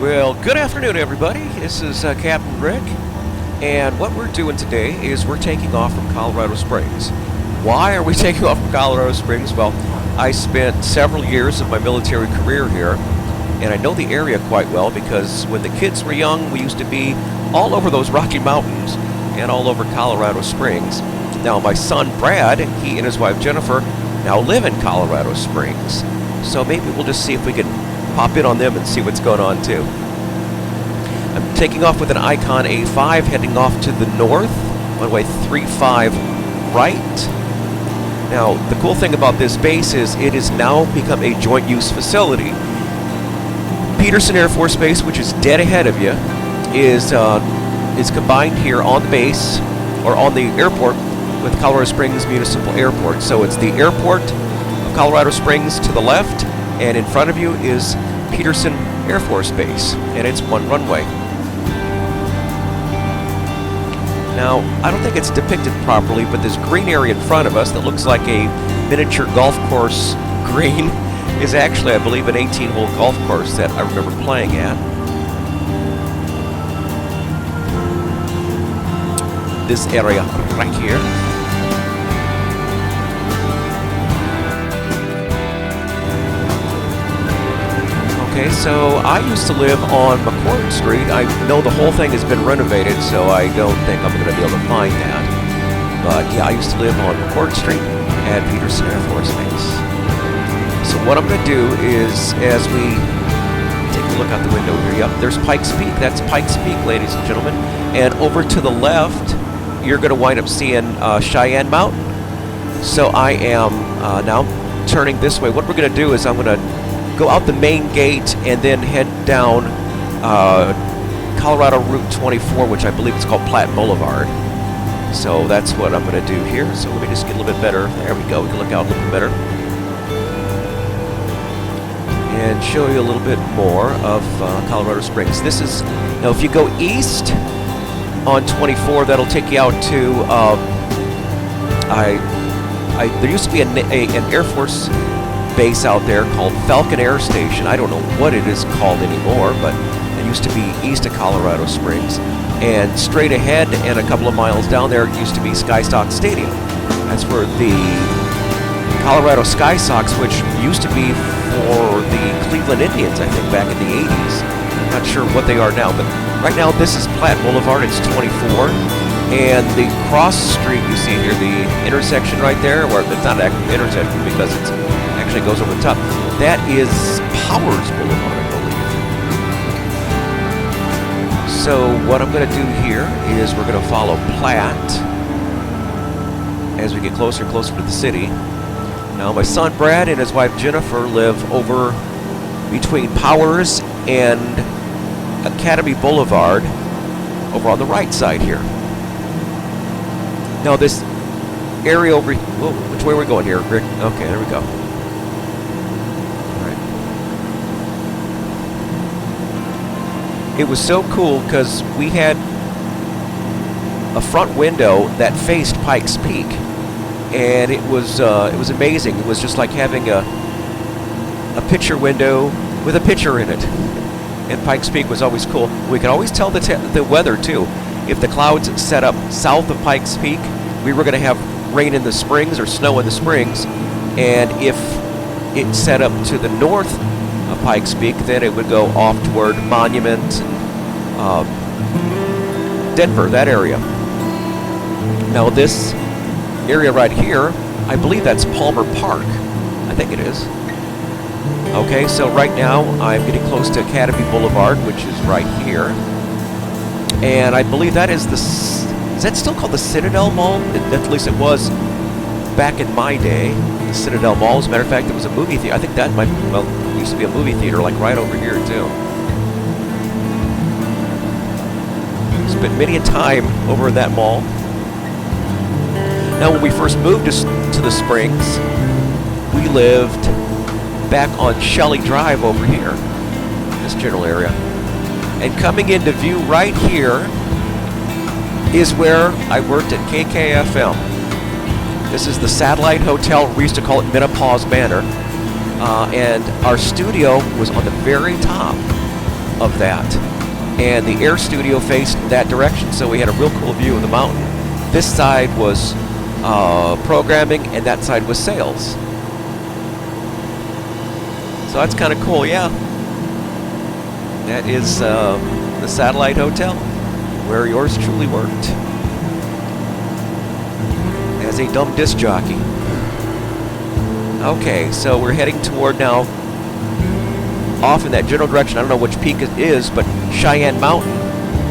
Well, good afternoon, everybody. This is Captain Rick, and what we're doing today is we're taking off from Colorado Springs. Why are we taking off from Colorado Springs? Well, I spent several years of my military career here, and I know the area quite well because when the kids were young, we used to be all over those Rocky Mountains and all over Colorado Springs. Now, my son Brad, he and his wife Jennifer now live in Colorado Springs, so maybe we'll just see if we can pop in on them and see what's going on too. I'm taking off with an Icon A5 heading off to the north, runway 35 right. Now, the cool thing about this base is it has now become a joint use facility. Peterson Air Force Base, which is dead ahead of you, is combined here on the base, or on the airport, with Colorado Springs Municipal Airport. So it's the airport of Colorado Springs to the left, and in front of you is Peterson Air Force Base, and it's one runway. Now, I don't think it's depicted properly, but this green area in front of us that looks like a miniature golf course green is actually, I believe, an 18-hole golf course that I remember playing at. This area right here. Okay, so I used to live on McCord Street. I know the whole thing has been renovated, so I don't think I'm going to be able to find that. But yeah, I used to live on McCord Street at Peterson Air Force Base. So what I'm going to do is, as we take a look out the window here, yep, there's Pikes Peak. That's Pikes Peak, ladies and gentlemen. And over to the left, you're going to wind up seeing Cheyenne Mountain. So I am now turning this way. What we're going to do is I'm going to go out the main gate and then head down Colorado Route 24, which I believe is called Platte Boulevard. So that's what I'm going to do here. So let me just get a little bit better. There we go. We can look out a little bit better. And show you a little bit more of Colorado Springs. This is, now if you go east on 24, that'll take you out to, there used to be an Air Force base out there called Falcon Air Station. I don't know what it is called anymore, but it used to be east of Colorado Springs. And straight ahead and a couple of miles down there used to be Skystock Stadium. That's where the Colorado Sky Sox, which used to be for the Cleveland Indians, I think, back in the 80s. I'm not sure what they are now, but right now this is Platte Boulevard. It's 24. And the cross street you see here, the intersection right there, where it's not an intersection because it's actually goes over the top. That is Powers Boulevard, I believe. So what I'm going to do here is we're going to follow Platte as we get closer and closer to the city. Now, my son Brad and his wife Jennifer live over between Powers and Academy Boulevard, over on the right side here. Now, this area over, whoa, which way are we going here, Rick? Okay, there we go. It was so cool because we had a front window that faced Pikes Peak, and it was amazing. It was just like having a picture window with a picture in it. And Pikes Peak was always cool. We could always tell the weather too. If the clouds set up south of Pikes Peak, we were going to have rain in the springs or snow in the springs, and if it set up to the north of Pikes Peak, then it would go off toward Monument and Denver, that area. Now this area right here, I believe that's Palmer Park. I think it is. Okay, so right now I'm getting close to Academy Boulevard, which is right here. And I believe that is is that still called the Citadel Mall? At least it was back in my day, the Citadel Mall. As a matter of fact, it was a movie theater. I think that might, well, it used to be a movie theater, like right over here too. Spent many a time over in that mall. Now, when we first moved to the Springs, we lived back on Shelley Drive over here, this general area. And coming into view right here is where I worked at KKFM. This is the Satellite Hotel. We used to call it Menopause Manor. And our studio was on the very top. of that. And the air studio faced that direction, so we had a real cool view of the mountain. This side was programming, and that side was sales. So that's kind of cool, yeah. That is the Satellite Hotel, where yours truly worked as a dumb disc jockey. Okay, so we're heading toward now, off in that general direction. I don't know which peak it is, but Cheyenne Mountain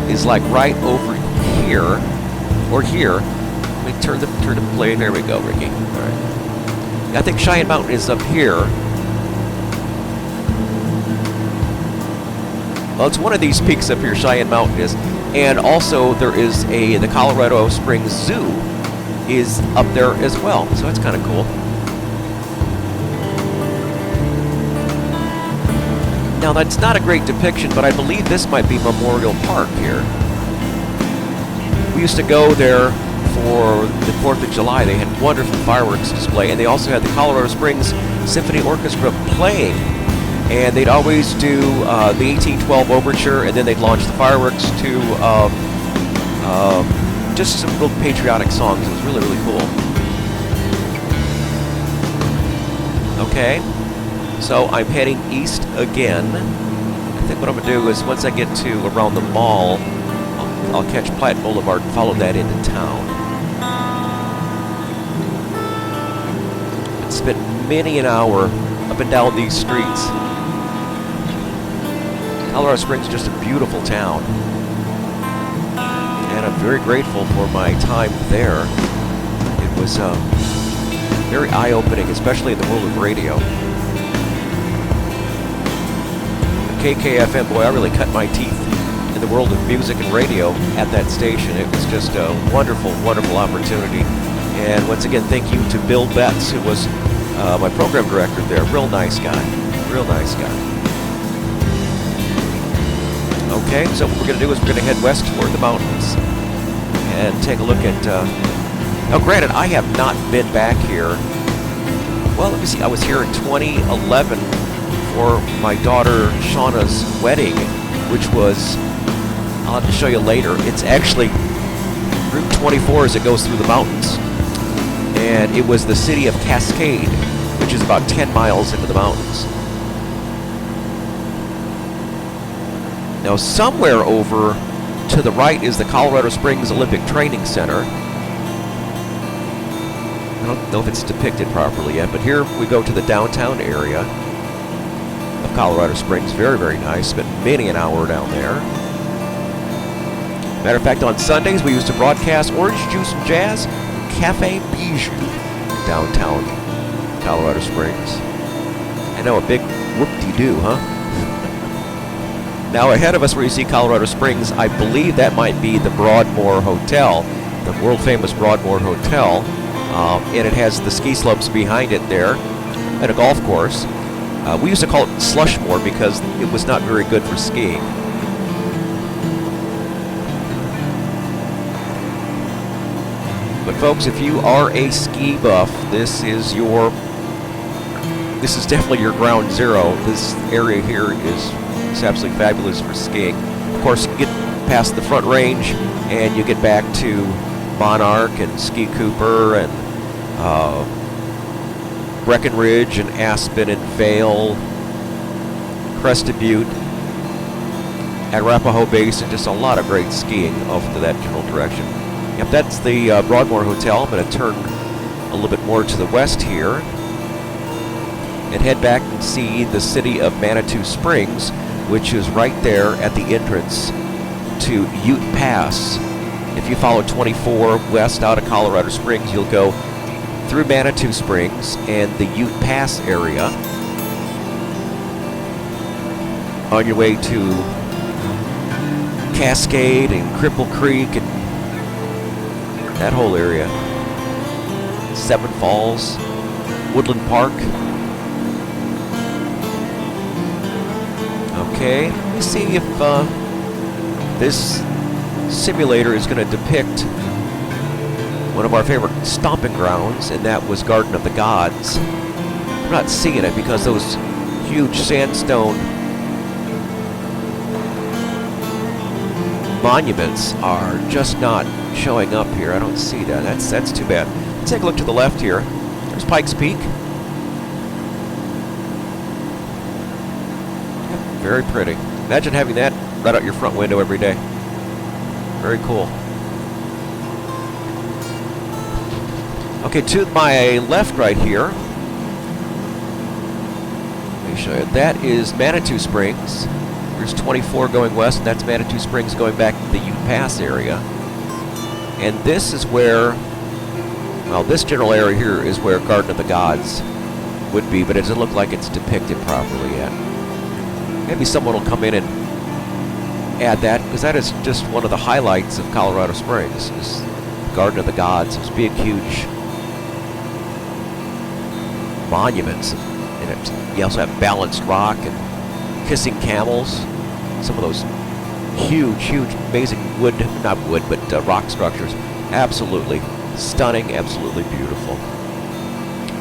is like right over here, or here. Let me turn the plane. There we go, Ricky. All right. I think Cheyenne Mountain is up here. Well, it's one of these peaks up here, Cheyenne Mountain is. And also there is the Colorado Springs Zoo is up there as well. So that's kind of cool. Now that's not a great depiction, but I believe this might be Memorial Park here. We used to go there for the 4th of July. They had wonderful fireworks display, and they also had the Colorado Springs Symphony Orchestra playing. And they'd always do the 1812 Overture, and then they'd launch the fireworks to just some real patriotic songs. It was really, really cool. Okay, so I'm heading east again. I think what I'm going to do is once I get to around the mall, I'll catch Platte Boulevard and follow that into town. I've spent many an hour up and down these streets. Colorado Springs is just a beautiful town, and I'm very grateful for my time there. It was very eye-opening, especially in the world of radio. KKFM, boy, I really cut my teeth in the world of music and radio at that station. It was just a wonderful, wonderful opportunity. And once again, thank you to Bill Betts, who was my program director there. Real nice guy, real nice guy. Okay, so what we're going to do is we're going to head west toward the mountains and take a look at... now, granted, I have not been back here. Well, let me see. I was here in 2011 for my daughter Shauna's wedding, which was... I'll have to show you later. It's actually Route 24 as it goes through the mountains. And it was the city of Cascade, which is about 10 miles into the mountains. Now, somewhere over to the right is the Colorado Springs Olympic Training Center. I don't know if it's depicted properly yet, but here we go to the downtown area of Colorado Springs. Very, very nice. Spent many an hour down there. Matter of fact, on Sundays we used to broadcast Orange Juice and Jazz from Cafe Bijou in downtown Colorado Springs. I know, a big whoop-de-doo, huh? Now ahead of us where you see Colorado Springs, I believe that might be the Broadmoor Hotel, the world-famous Broadmoor Hotel, and it has the ski slopes behind it there, and a golf course. We used to call it Slushmore because it was not very good for skiing. But folks, if you are a ski buff, this is definitely your ground zero. This area here is absolutely fabulous for skiing. Of course, you get past the Front Range and you get back to Monarch and Ski Cooper and Breckenridge and Aspen and Vail, Crested Butte, Arapahoe Basin, just a lot of great skiing off to that general direction. Yep, that's the Broadmoor Hotel. I'm going to turn a little bit more to the west here and head back and see the city of Manitou Springs, which is right there at the entrance to Ute Pass. If you follow 24 west out of Colorado Springs, you'll go through Manitou Springs and the Ute Pass area on your way to Cascade and Cripple Creek and that whole area. Seven Falls, Woodland Park. Okay, let me see if this simulator is going to depict one of our favorite stomping grounds, and that was Garden of the Gods. I'm not seeing it because those huge sandstone monuments are just not showing up here. I don't see that. That's too bad. Let's take a look to the left here. There's Pikes Peak. Yep, very pretty. Imagine having that right out your front window every day. Very cool. Okay, to my left right here, let me show you. That is Manitou Springs. There's 24 going west, and that's Manitou Springs going back to the Ute Pass area. And this is where, well, this general area here is where Garden of the Gods would be, but it doesn't look like it's depicted properly yet. Maybe someone will come in and add that, because that is just one of the highlights of Colorado Springs, is Garden of the Gods. Those big, huge monuments in it. You also have Balanced Rock and Kissing Camels. Some of those huge, amazing wood, not wood, but rock structures. Absolutely stunning, absolutely beautiful.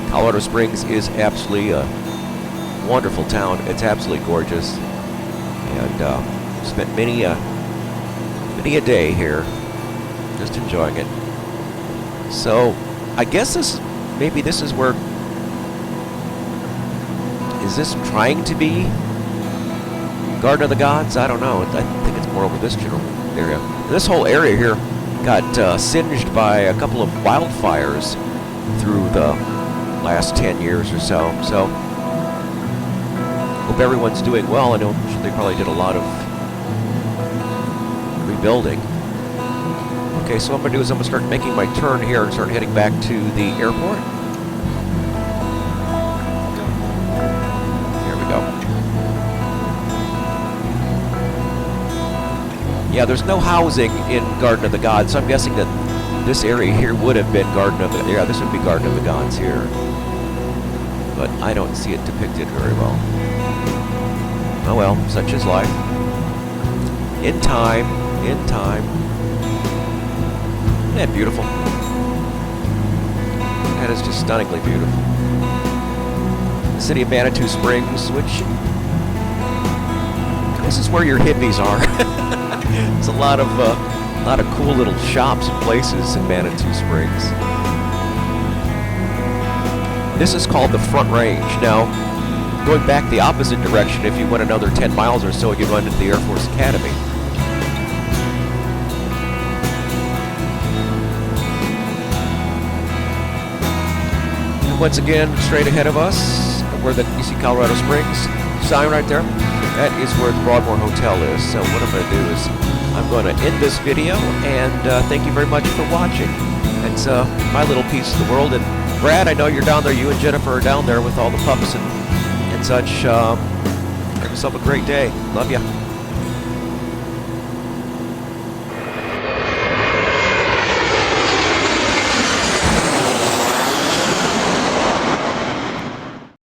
Colorado Springs is absolutely a wonderful town. It's absolutely gorgeous. And spent many a day here just enjoying it. So I guess maybe this is where, is this trying to be Garden of the Gods? I don't know. I think it's more over this general area. This whole area here got singed by a couple of wildfires through the last 10 years or so. So hope everyone's doing well. I know they probably did a lot of rebuilding. Okay, so what I'm going to do is I'm going to start making my turn here and start heading back to the airport. Here we go. Yeah, there's no housing in Garden of the Gods, so I'm guessing that this area here would have been Garden of the... Yeah, this would be Garden of the Gods here. But I don't see it depicted very well. Oh well, such is life. In time. Isn't that beautiful? That is just stunningly beautiful. The city of Manitou Springs, which... this is where your hippies are. There's a lot of cool little shops and places in Manitou Springs. This is called the Front Range. Now, going back the opposite direction, if you went another 10 miles or so, you'd run into the Air Force Academy. And once again, straight ahead of us, where you see Colorado Springs sign right there, that is where the Broadmoor Hotel is. So what I'm going to do is I'm going to end this video, and thank you very much for watching. It's my little piece of the world. And Brad, I know you're down there. You and Jennifer are down there with all the pups and such. Have yourself a great day. Love ya.